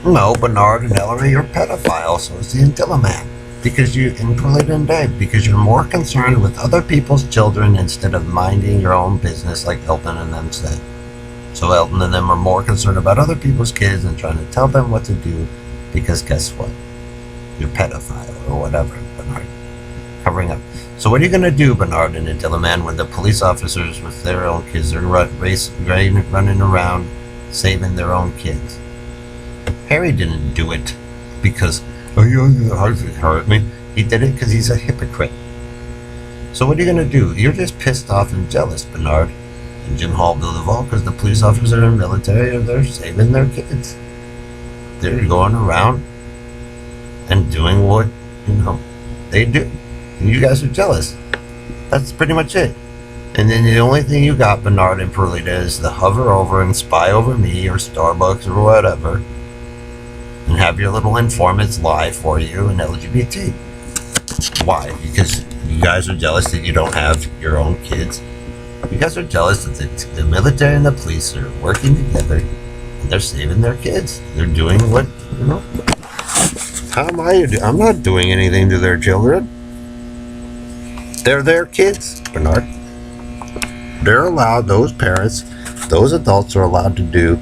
No, Bernard and Ellery, you're pedophiles, so is the Antilla Man. Because you, and Perlita and Dave, because you're more concerned with other people's children instead of minding your own business like Elton and them said. So Elton and them are more concerned about other people's kids and trying to tell them what to do because guess what? You're pedophile or whatever, Bernard. Covering up. So what are you going to do, Bernard and Antilla Man, when the police officers with their own kids are running around saving their own kids? Harry didn't do it because, oh, you hurt me. He did it because he's a hypocrite. So what are you going to do? You're just pissed off and jealous, Bernard. And Jim Hall Duval, because the police officers are in the military and they're saving their kids. They're going around and doing what, they do. And you guys are jealous. That's pretty much it. And then the only thing you got, Bernard and Perlita, is to hover over and spy over me or Starbucks or whatever and have your little informants lie for you and LGBT. Why? Because you guys are jealous that you don't have your own kids. You guys are jealous that the military and the police are working together and they're saving their kids. They're doing what, How am I? I'm not doing anything to their children. They're their kids, Bernard. They're allowed, those parents, those adults are allowed to do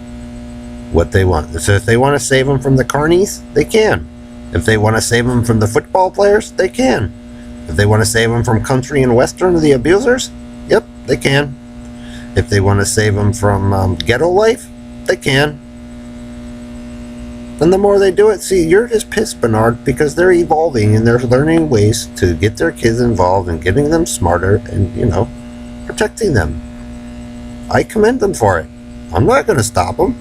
what they want. So if they want to save them from the carnies, they can. If they want to save them from the football players, they can. If they want to save them from country and western, the abusers, yep, they can. If they want to save them from ghetto life, they can. And the more they do it, see, you're just pissed, Bernard, because they're evolving and they're learning ways to get their kids involved and getting them smarter and, protecting them. I commend them for it. I'm not going to stop them.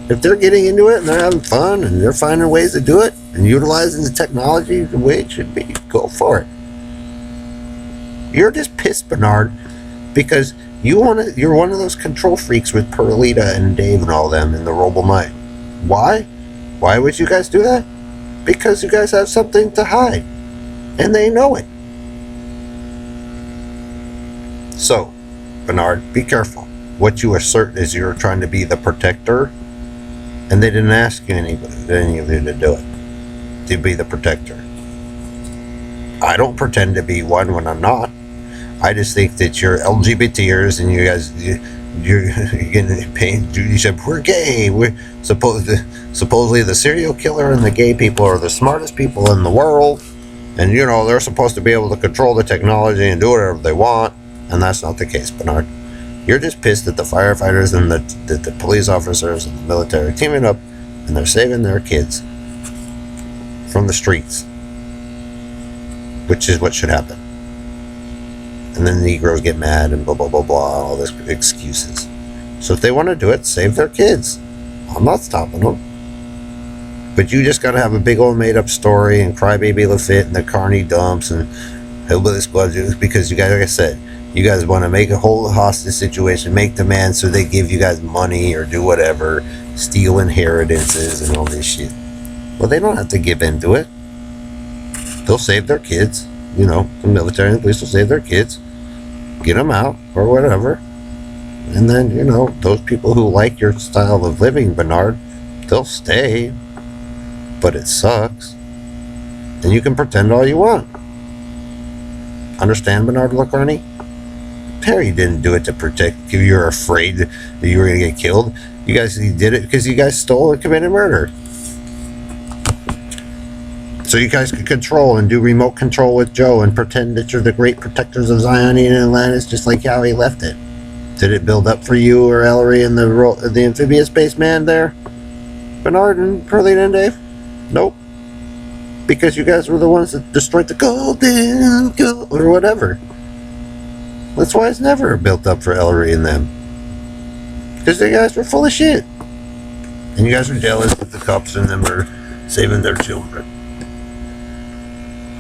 If they're getting into it and they're having fun and they're finding ways to do it and utilizing the technology the way it should be, go for it. You're just pissed, Bernard, because you're one of those control freaks with Perlita and Dave and all them in the Robo Mind. Why? Why would you guys do that? Because you guys have something to hide. And they know it. So, Bernard, be careful. What you assert is you're trying to be the protector, and they didn't ask you any of you to do it. To be the protector. I don't pretend to be one when I'm not. I just think that you're LGBTers and you guys, you're getting paid. You said we're gay. We're supposedly the serial killer and the gay people are the smartest people in the world, and they're supposed to be able to control the technology and do whatever they want, and that's not the case, Bernard. You're just pissed at the firefighters and the police officers and the military teaming up, and they're saving their kids from the streets, which is what should happen. And then the Negroes get mad and blah, blah, blah, blah, all these excuses. So if they want to do it, save their kids. I'm not stopping them. But you just got to have a big old made-up story and Crybaby Lafitte and the Carney dumps and Hillbilly Squad because you guys, like I said, you guys want to make a whole hostage situation, make demands so they give you guys money or do whatever, steal inheritances and all this shit. Well, they don't have to give in to it. They'll save their kids. The military and the police will save their kids, get them out or whatever. And then, those people who like your style of living, Bernard, they'll stay. But it sucks. And you can pretend all you want. Understand, Bernard Lacarney? Harry didn't do it to protect you. You're afraid that you were going to get killed. You guys did it because you guys stole and committed murder. So you guys could control and do remote control with Joe and pretend that you're the great protectors of Zion and Atlantis just like how he left it. Did it build up for you or Ellery and the amphibious spaceman there? Bernard and Perlita and Dave? Nope. Because you guys were the ones that destroyed the Golden Gold or whatever. That's why it's never built up for Ellery and them. Because the guys were full of shit. And you guys are jealous that the cops and them are saving their children.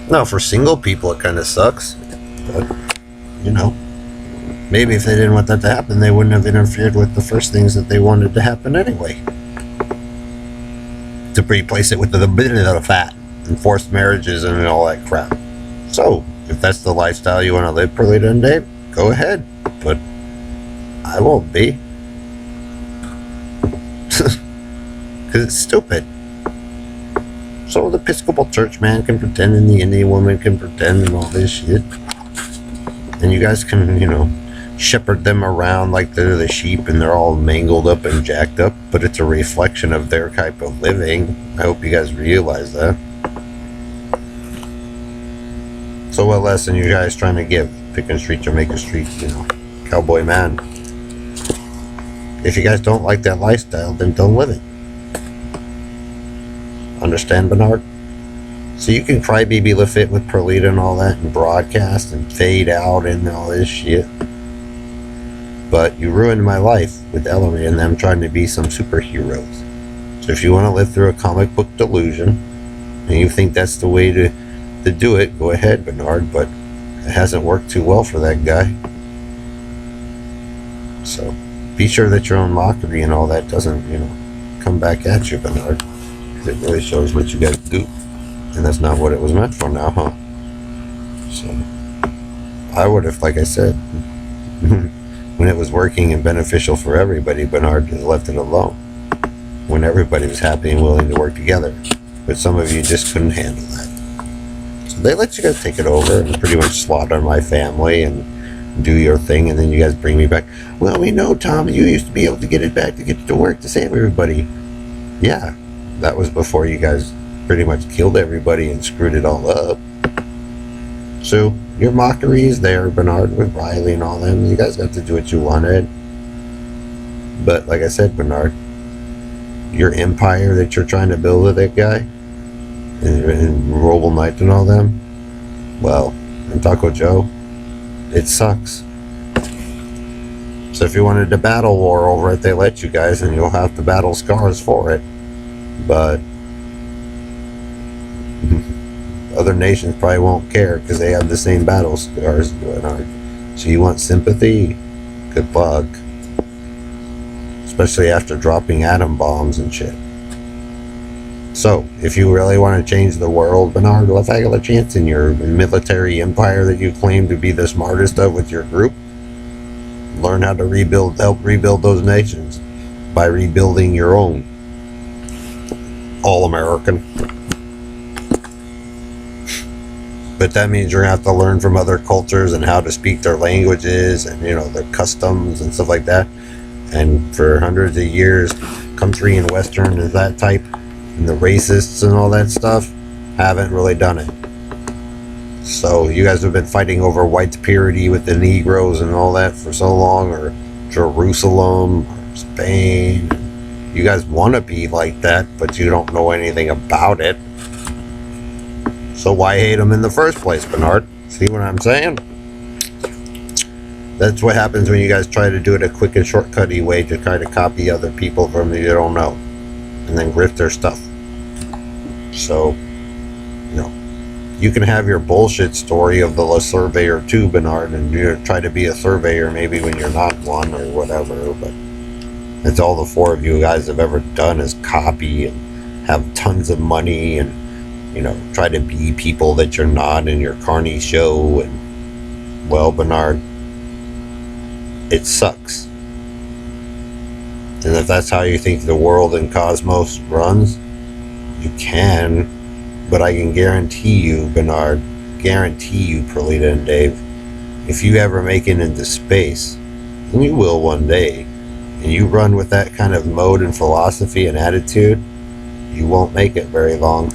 No, for single people it kind of sucks. But, maybe if they didn't want that to happen, they wouldn't have interfered with the first things that they wanted to happen anyway. To replace it with the bit of fat and forced marriages and all that crap. So, if that's the lifestyle you want to live, Perlita and Dave, go ahead. But I won't be. Because it's stupid. So the Episcopal Church man can pretend and the Indian woman can pretend and all this shit. And you guys can, shepherd them around like they're the sheep and they're all mangled up and jacked up, but it's a reflection of their type of living. I hope you guys realize that. So what lesson you guys trying to give? Picking street, Jamaica Street, cowboy man. If you guys don't like that lifestyle, then don't live it. Understand, Bernard? So you can crybaby LaFitte with Perlita and all that and broadcast and fade out and all this shit. But you ruined my life with Ellery and them trying to be some superheroes. So if you want to live through a comic book delusion and you think that's the way to do it, go ahead, Bernard, but it hasn't worked too well for that guy. So be sure that your own mockery and all that doesn't, come back at you, Bernard. Because it really shows what you guys do. And that's not what it was meant for now, huh? So I would have, like I said, when it was working and beneficial for everybody, Bernard just left it alone. When everybody was happy and willing to work together. But some of you just couldn't handle that. So they let you guys take it over and pretty much slaughter my family and do your thing, and then you guys bring me back. Well, we know, Tom, you used to be able to get it back to get it to work to save everybody. Yeah, that was before you guys pretty much killed everybody and screwed it all up. So your mockery is there, Bernard, with Riley and all them. You guys got to do what you wanted. But like I said, Bernard, your empire that you're trying to build with that guy and Roble Knight and all them, well, and Taco Joe, it sucks. So if you wanted to battle war over it, they let you guys, and you'll have to battle scars for it. But other nations probably won't care because they have the same battle scars going on. So you want sympathy? Good luck. Especially after dropping atom bombs and shit. So, if you really want to change the world, Bernard, let's have a chance in your military empire that you claim to be the smartest of with your group. Learn how to help rebuild those nations by rebuilding your own. All-American. But that means you're going to have to learn from other cultures and how to speak their languages and, their customs and stuff like that. And for hundreds of years, country and Western and that type, and the racists and all that stuff, haven't really done it. So you guys have been fighting over white purity with the Negroes and all that for so long, or Jerusalem, or Spain. You guys want to be like that, but you don't know anything about it. So why hate them in the first place, Bernard? See what I'm saying? That's what happens when you guys try to do it a quick and shortcutty way to try to copy other people from you don't know. And then grift their stuff. So, you can have your bullshit story of the Surveyor too, Bernard, and try to be a surveyor maybe when you're not one or whatever, but that's all the four of you guys have ever done is copy and have tons of money and, try to be people that you're not in your Carney show. And, well, Bernard, it sucks. And if that's how you think the world and cosmos runs, you can. But I can guarantee you, Bernard, guarantee you, Perlita and Dave, if you ever make it into space, and you will one day, and you run with that kind of mode and philosophy and attitude, you won't make it very long.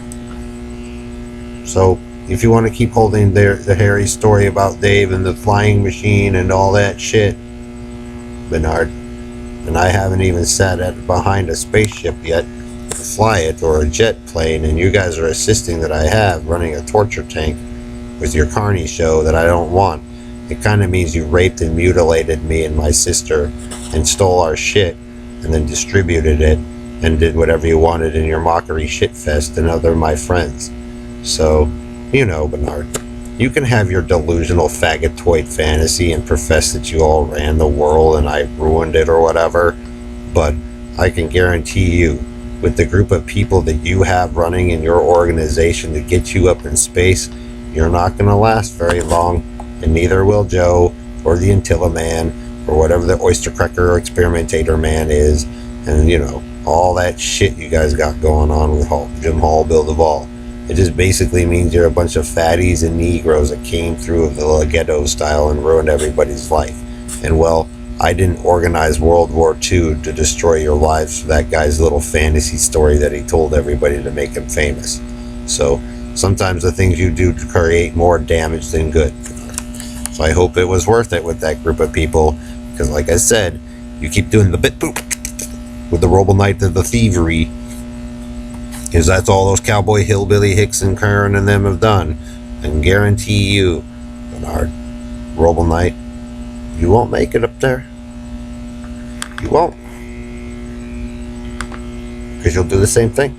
So, if you want to keep holding the hairy story about Dave and the flying machine and all that shit, Bernard, and I haven't even sat behind a spaceship yet to fly it, or a jet plane, and you guys are insisting that I have running a torture tank with your Carney show that I don't want. It kind of means you raped and mutilated me and my sister and stole our shit and then distributed it and did whatever you wanted in your mockery shitfest and other my friends. So, Bernard, you can have your delusional faggotoid fantasy and profess that you all ran the world and I ruined it or whatever, but I can guarantee you, with the group of people that you have running in your organization to get you up in space, you're not going to last very long, and neither will Joe or the Antilla Man or whatever the oyster cracker or experimentator man is. And all that shit you guys got going on with Jim Hall, Bill Duvall. It just basically means you're a bunch of fatties and Negroes that came through the ghetto style and ruined everybody's life. And well, I didn't organize World War II to destroy your lives for that guy's little fantasy story that he told everybody to make him famous. So sometimes the things you do create more damage than good. So I hope it was worth it with that group of people, because like I said, you keep doing the bit boop with the Robo Knight of the thievery, because that's all those cowboy hillbilly Hicks and Kern and them have done. I can guarantee you, Bernard, Robo Knight, you won't make it up there. You won't, because you'll do the same thing.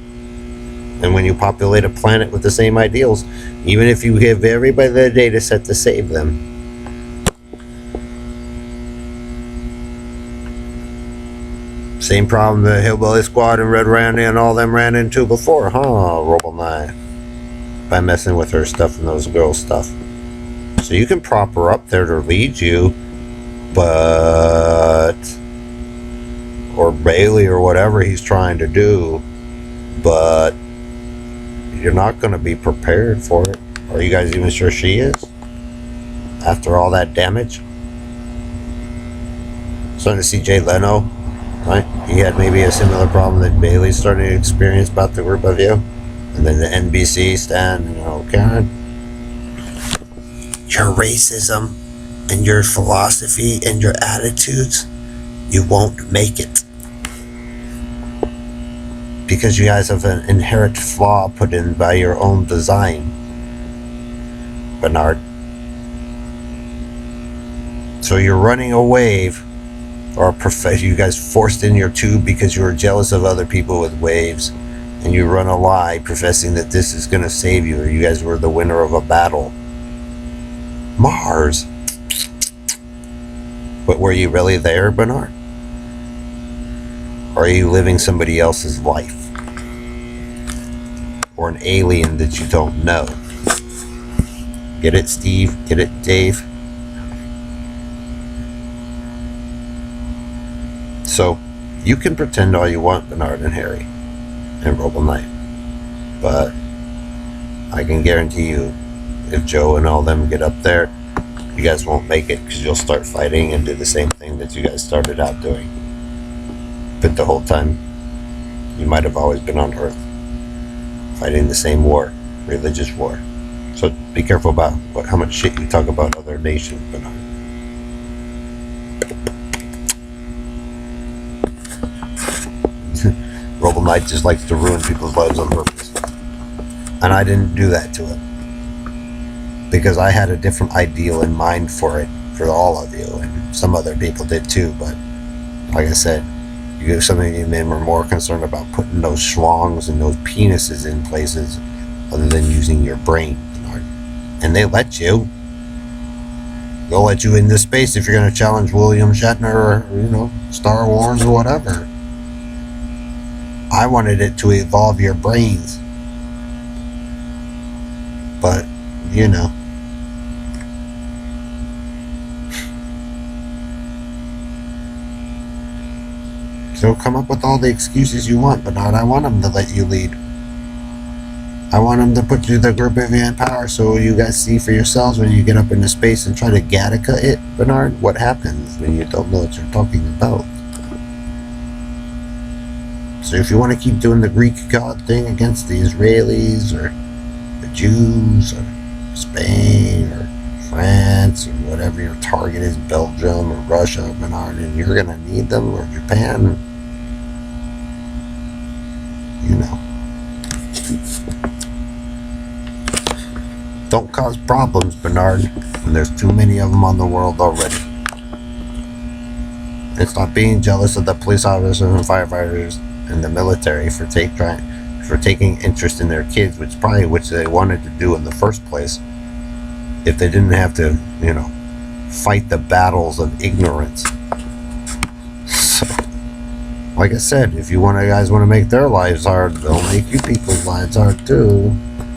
And when you populate a planet with the same ideals, even if you give everybody the data set to save them, same problem the Hillbilly Squad and Red Randy and all them ran into before, huh, Robo Knight? By messing with her stuff and those girl stuff. So you can prop her up there to lead you, but... or Bailey or whatever he's trying to do, but you're not going to be prepared for it. Are you guys even sure she is? After all that damage? Starting to see Jay Leno, right? He had maybe a similar problem that Bailey's starting to experience about the group of you. And then the NBC stand, you know, Karen, your racism and your philosophy and your attitudes, you won't make it. Because you guys have an inherent flaw put in by your own design, Bernard. So you're running a wave, or you guys forced in your tube because you were jealous of other people with waves, and you run a lie professing that this is going to save you, or you guys were the winner of a battle. Mars. But were you really there, Bernard? Or are you living somebody else's life? Or an alien that you don't know? Get it, Steve? Get it, Dave? So, you can pretend all you want, Bernard and Harry and Robo Knight, but I can guarantee you, if Joe and all them get up there, you guys won't make it, because you'll start fighting and do the same thing that you guys started out doing. But the whole time, you might have always been on Earth, fighting the same war, religious war. So be careful about how much shit you talk about other nations, Bernard. Robo Knight just likes to ruin people's lives on purpose. And I didn't do that to him, because I had a different ideal in mind for it, for all of you, and some other people did too. But like I said, some of you men were more concerned about putting those schlongs and those penises in places other than using your brain. And they let you. They'll let you into space if you're going to challenge William Shatner or, you know, Star Wars or whatever. I wanted it to evolve your brains. But, you know. So come up with all the excuses you want, but I want them to let you lead. I want them to put you the group of you in power so you guys see for yourselves when you get up into space and try to Gattaca it, Bernard, what happens when you don't know what you're talking about. So if you want to keep doing the Greek god thing against the Israelis or the Jews or Spain or France or whatever your target is, Belgium or Russia, Bernard, and you're going to need them, or Japan, you know. Don't cause problems, Bernard, when there's too many of them on the world already. It's not being jealous of the police officers and firefighters and the military for taking interest in their kids, which they wanted to do in the first place, if they didn't have to, you know, fight the battles of ignorance. So, like I said, if you guys want to make their lives hard, they'll make you people's lives hard too.